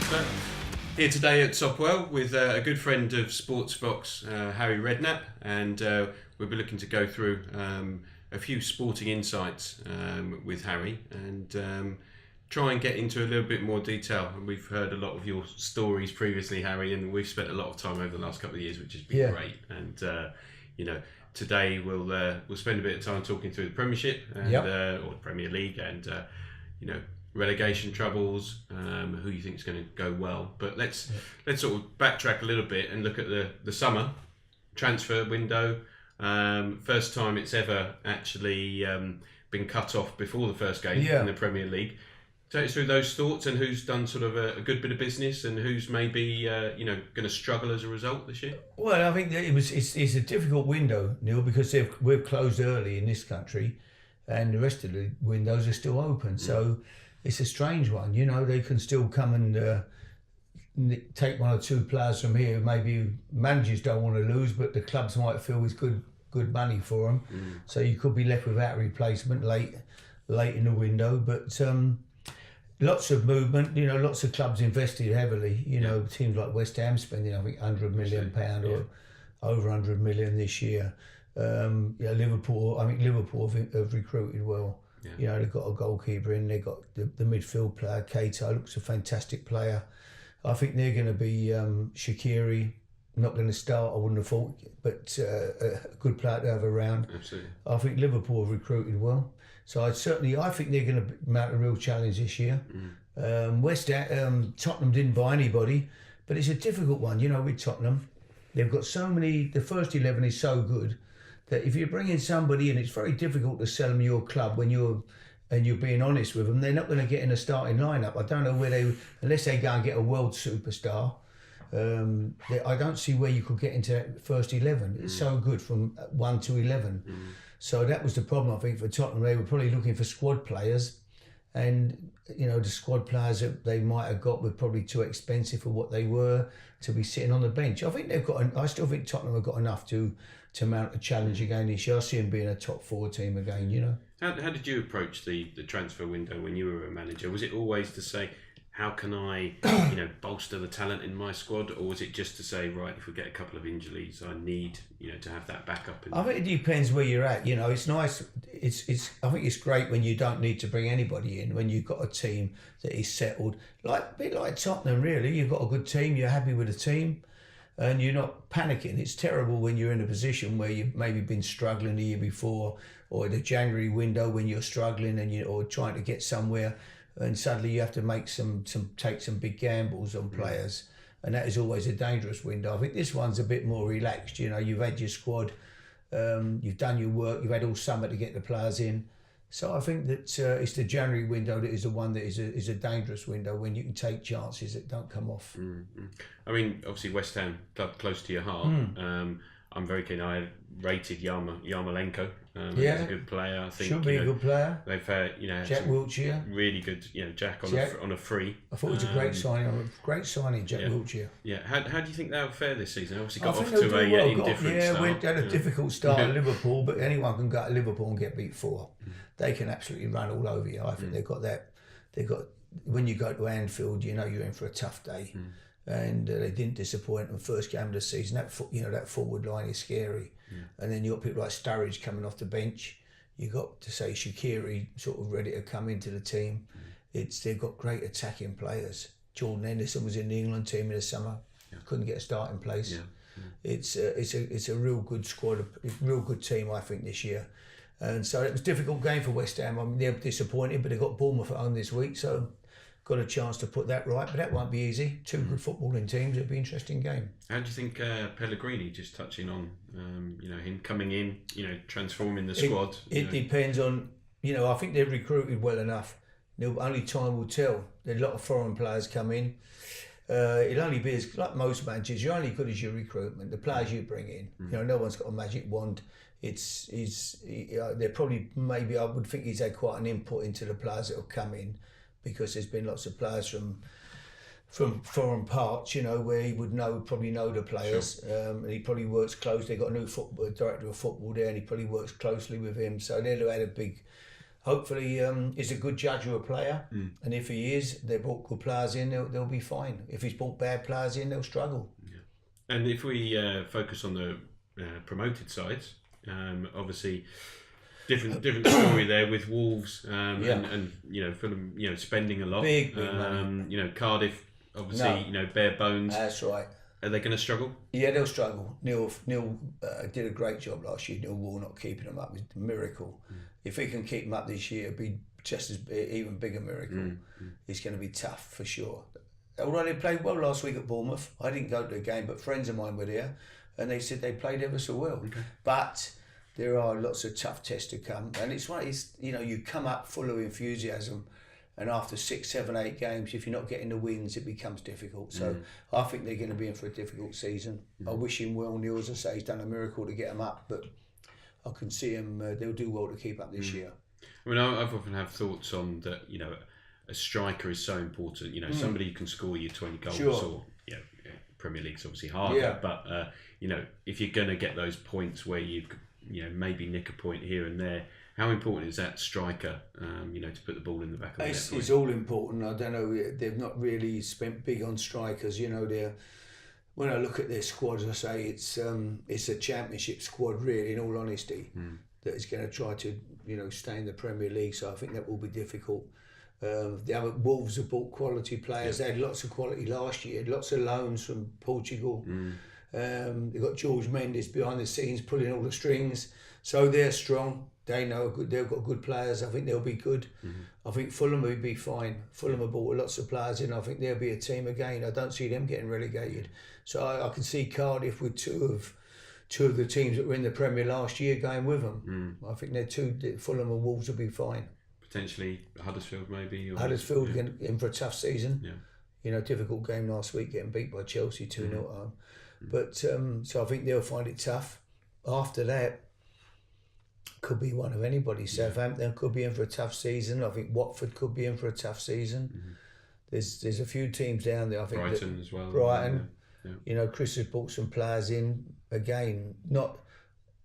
transfer. Here today at Sopwell with a good friend of SPORTSvox, Harry Redknapp, and we'll be looking to go through a few sporting insights with Harry and try and get into a little bit more detail. And we've heard a lot of your stories previously, Harry, and we've spent a lot of time over the last couple of years, which has been great. And today we'll spend a bit of time talking through the Premiership and or the Premier League and relegation troubles, who you think is going to go well. But let's sort of backtrack a little bit and look at the summer transfer window. First time it's ever actually been cut off before the first game in the Premier League. Take us through those thoughts and who's done sort of a good bit of business and who's maybe going to struggle as a result this year. Well, I think that it's a difficult window, Neil, because we've closed early in this country, and the rest of the windows are still open. So it's a strange one. They can still come and take one or two players from here. Maybe managers don't want to lose, but the clubs might feel it's good money for them. So you could be left without a replacement late in the window. But lots of movement. Lots of clubs invested heavily. Teams like West Ham spending, I think, £100 million or over 100 million this year. Liverpool. I think Liverpool have recruited well. They've got a goalkeeper in. They've got the midfield player. Keita looks a fantastic player. I think they're going to be Shaqiri. Not going to start, I wouldn't have thought, but a good player to have around. Absolutely. I think Liverpool have recruited well. So I think they're going to mount a real challenge this year. Tottenham didn't buy anybody, but it's a difficult one. With Tottenham, they've got so many. The first 11 is so good that if you bring in somebody in, it's very difficult to sell them your club when you're being honest with them. They're not going to get in a starting lineup. I don't know where unless they go and get a world superstar. I don't see where you could get into that first 11. It's so good from 1 to 11. So that was the problem, I think, for Tottenham. They were probably looking for squad players, and the squad players that they might have got were probably too expensive for what they were to be sitting on the bench. I think I still think Tottenham have got enough to mount a challenge again this year. I see them being a top 4 team again. How did you approach the transfer window when you were a manager? Was it always to say, how can I, bolster the talent in my squad, or was it just to say, right, if we get a couple of injuries, I need, to have that backup? I think it depends where you're at. It's nice. I think it's great when you don't need to bring anybody in, when you've got a team that is settled, a bit like Tottenham. Really, you've got a good team. You're happy with the team, and you're not panicking. It's terrible when you're in a position where you've maybe been struggling the year before, or the January window when you're struggling or trying to get somewhere. And suddenly you have to take some big gambles on players, and that is always a dangerous window. I think this one's a bit more relaxed. You've had your squad, you've done your work, you've had all summer to get the players in. So I think that it's the January window that is the one that is a dangerous window when you can take chances that don't come off. I mean, obviously West Ham, club close to your heart. I'm very keen. I rated Yarmolenko. He's a good player. I think should be a good player. They've Jack Wilshere, really good. Jack on a free. I thought it was a great signing. Jack Wilshere. Yeah. How do you think they'll fare this season? Obviously got off to a indifferent start. We had a difficult start at Liverpool, but anyone can go to Liverpool and get beat 4. They can absolutely run all over you. I think they've got that. When you go to Anfield, you're in for a tough day. And they didn't disappoint in the first game of the season. That forward line is scary. And then you got people like Sturridge coming off the bench. You got to say Shaqiri sort of ready to come into the team. They've got great attacking players. Jordan Henderson was in the England team in the summer. Couldn't get a starting place. It's a real good squad, a real good team, I think, this year. And so it was a difficult game for West Ham. I mean, they're disappointed, but they got Bournemouth at home this week, so got a chance to put that right, but that won't be easy. 2 good footballing teams. It'll be an interesting game. How do you think Pellegrini, just touching on him coming in, transforming the squad? It depends on, I think they've recruited well enough. Only time will tell. There are a lot of foreign players come in. It'll only be like most managers. You're only good as your recruitment, the players you bring in. No one's got a magic wand. They're probably, maybe I would think he's had quite an input into the players that have come in, because there's been lots of players from foreign parts, where he would probably know the players. Sure. And he probably works close. They've got a new director of football there, and he probably works closely with him. So they'll have had hopefully is a good judge of a player, and if he is, they brought good players in, they'll be fine. If he's brought bad players in, they'll struggle. Yeah. And if we focus on the promoted sides, obviously different story there with Wolves and Fulham spending a lot, big money. Cardiff obviously bare bones. That's right. Are they going to struggle? Yeah, they'll struggle. Neil did a great job last year. Neil Warnock keeping them up was a miracle. If he can keep them up this year, it'll be just as even bigger miracle. It's going to be tough for sure. Although they played well last week at Bournemouth, I didn't go to the game, but friends of mine were there, and they said they played ever so well. Okay. But there are lots of tough tests to come, and it's you come up full of enthusiasm. And after 6, 7, 8 games, if you're not getting the wins, it becomes difficult. So I think they're going to be in for a difficult season. I wish him well. Neil, as I say, he's done a miracle to get them up, but I can see him. They'll do well to keep up this year. I mean, I've often have thoughts on that. A striker is so important. Somebody who can score you 20 goals, or Premier League's obviously harder. But if you're going to get those points where you maybe nick a point here and there. How important is that striker, to put the ball in the back of the net? It's all important. I don't know, they've not really spent big on strikers. When I look at their squad, as I say, it's a championship squad, really, in all honesty, that is going to try to, stay in the Premier League. So I think that will be difficult. The other Wolves have bought quality players. They had lots of quality last year, lots of loans from Portugal. They've got George Mendes behind the scenes pulling all the strings. So they're strong. They know they've got good players. I think they'll be good. I think Fulham will be fine. Fulham have bought lots of players in. I think they'll be a team again. I don't see them getting relegated. So I can see Cardiff with two of the teams that were in the Premier last year going with them. I think Fulham and Wolves will be fine. Potentially Huddersfield maybe. Huddersfield in for a tough season. Difficult game last week, getting beat by Chelsea 2-0 at home. But so I think they'll find it tough. After that, could be one of anybody. Southampton could be in for a tough season. I think Watford could be in for a tough season. There's a few teams down there. I think Brighton as well. Brighton. Chris has brought some players in. Again, not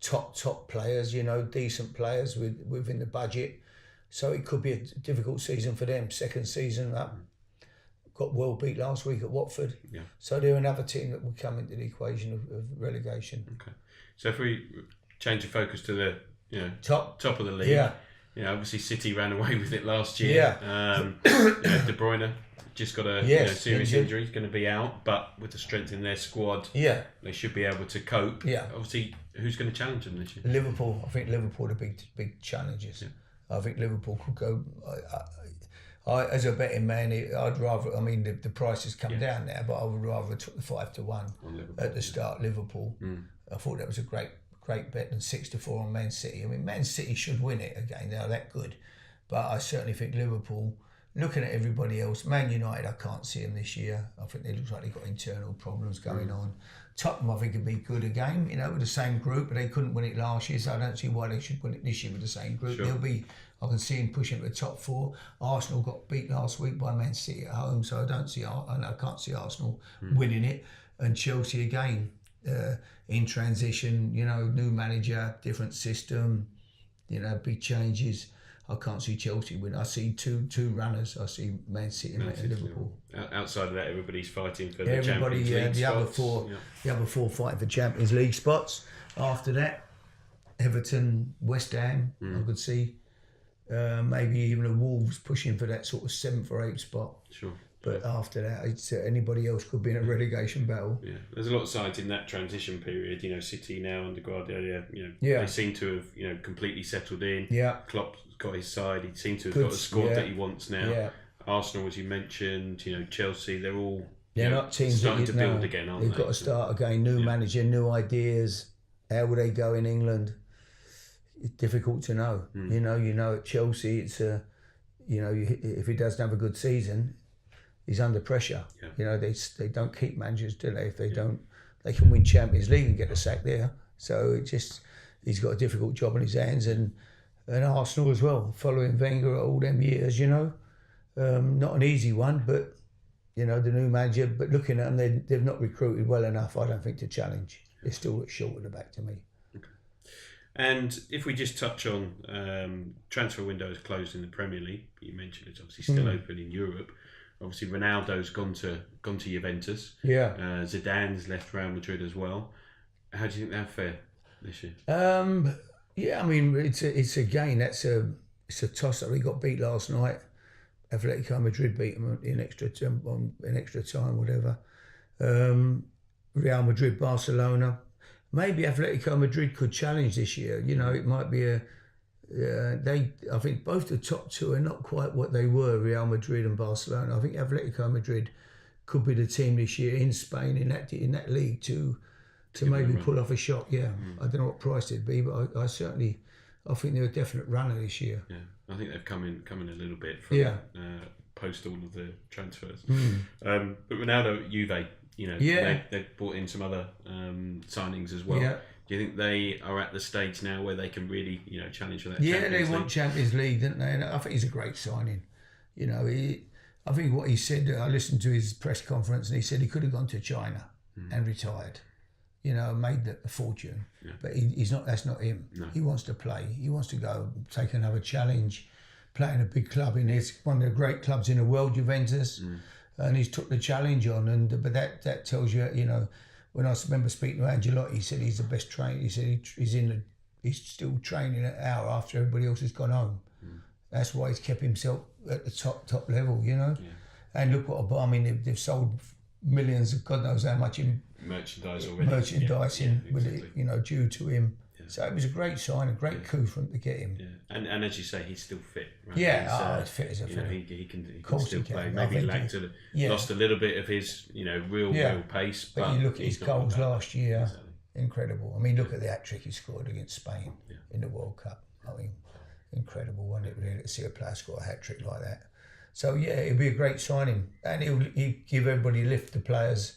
top players. Decent players within the budget. So it could be a difficult season for them. Second season up. Got well beat last week at Watford. So they're another team that will come into the equation of relegation. Okay. So if we change the focus to the top of the league. Obviously City ran away with it last year. De Bruyne just got a serious injury. He's going to be out, but with the strength in their squad, they should be able to cope. Obviously, who's going to challenge them this year? Liverpool. I think Liverpool are big challenges. I think Liverpool could go. I as a betting man, I'd rather. I mean, the price has come down now, but I would rather have took the 5-1 at the start. Liverpool. I thought that was a great bet than 6-4 on Man City. I mean, Man City should win it again. They're that good. But I certainly think Liverpool, looking at everybody else, Man United, I can't see them this year. I think they look like they've got internal problems going on. Tottenham, I think, would be good again, with the same group, but they couldn't win it last year, so I don't see why they should win it this year with the same group. I can see them pushing to the top 4. Arsenal got beat last week by Man City at home, so I can't see Arsenal winning it. And Chelsea again, in transition, new manager, different system, big changes. I can't see Chelsea win. I see two runners. I see Man City and Liverpool. Outside of that, everybody's fighting for the Champions League spots. The other four fighting for Champions League spots. After that, Everton, West Ham, I could see. Maybe even the Wolves pushing for that sort of 7th or 8th spot. Sure. But after that, it's anybody else could be in a relegation battle. There's a lot of sides in that transition period. City now under Guardiola. They seem to have completely settled in. Klopp's got his side. He seems to have got a squad that he wants now. Arsenal, as you mentioned, Chelsea. They're all not teams starting to build again, aren't they? They've got to start again. New manager, new ideas. How will they go in England? It's difficult to know. At Chelsea, it's if he doesn't have a good season, he's under pressure. They don't keep managers, do they? If they don't, they can win Champions League and get a sack there. So he's got a difficult job on his hands, and Arsenal as well, following Wenger all them years. Not an easy one, but the new manager. But looking at them, they've not recruited well enough, I don't think, to challenge. They're still short at the back to me. And if we just touch on transfer windows closed in the Premier League, you mentioned it's obviously still open in Europe. Obviously, Ronaldo's gone to Juventus. Yeah. Zidane's left Real Madrid as well. How do you think they'll fare this year? Yeah, I mean, it's again, it's a toss up. He got beat last night. Atletico Madrid beat him in extra time, whatever. Real Madrid, Barcelona. Maybe Atletico Madrid could challenge this year. You know, it might be I think both the top two are not quite what they were, Real Madrid and Barcelona. I think Atletico Madrid could be the team this year in Spain in that league to maybe pull off a shot. Yeah, I don't know what price it'd be, but I think they're a definite runner this year. Yeah, I think they've come in a little bit from post all of the transfers. But Ronaldo, Juve, they've brought in some other signings as well. Yeah. Do you think they are at the stage now where they can really, challenge for that? Yeah, Champions they want Champions League, don't they? And I think he's a great signing. I think what he said, I listened to his press conference, and he said he could have gone to China and retired. Made a fortune. Yeah. But he's not. That's not him. No. He wants to play. He wants to go take another challenge, play in a big club. It's one of the great clubs in the world, Juventus, and he's took the challenge on. But that tells you, when I remember speaking to Angelotti, he said he's the best trainer. He said he's still training an hour after everybody else has gone home. That's why he's kept himself at the top level. Yeah. And look what I mean. They've sold millions of God knows how much in merchandise already. With it, due to him. Yeah. So it was a great sign, a great coup for him to get him. Yeah. And as you say, he's still fit. Right? Yeah, he's fit as a fiddle. He can still play. Maybe lost a little bit of his, real pace. But you look at his goals last year, incredible. I mean, look at the hat-trick he scored against Spain in the World Cup. I mean, incredible, wasn't it, really, to see a player score a hat-trick like that. So, yeah, it'll be a great signing. And he'll give everybody a lift, the players.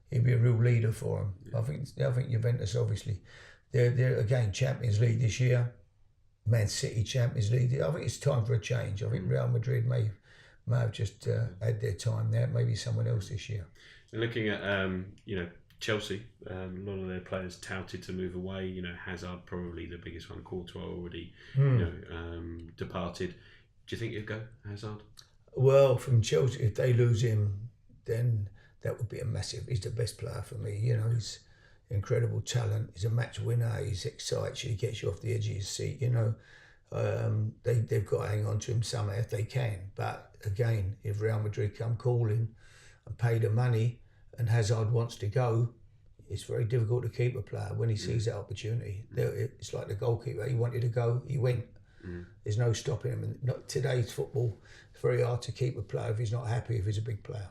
He'll be a real leader for them. Yeah. I think Juventus, obviously, they're again Champions League this year. Man City Champions League. I think it's time for a change. I think Real Madrid may have just had their time there. Maybe someone else this year. And looking at Chelsea, a lot of their players touted to move away. Hazard probably the biggest one. Courtois already departed. Do you think he'd go, Hazard? Well, from Chelsea, if they lose him, then that would be a massive. He's the best player for me. He's incredible talent. He's a match winner. He's excites you. He gets you off the edge of your seat. They've got to hang on to him somehow if they can. But again, if Real Madrid come calling and pay the money, and Hazard wants to go, it's very difficult to keep a player when he sees that opportunity. It's like the goalkeeper. He wanted to go. He went. There's no stopping him. And today's football, it's very hard to keep a player if he's not happy, if he's a big player.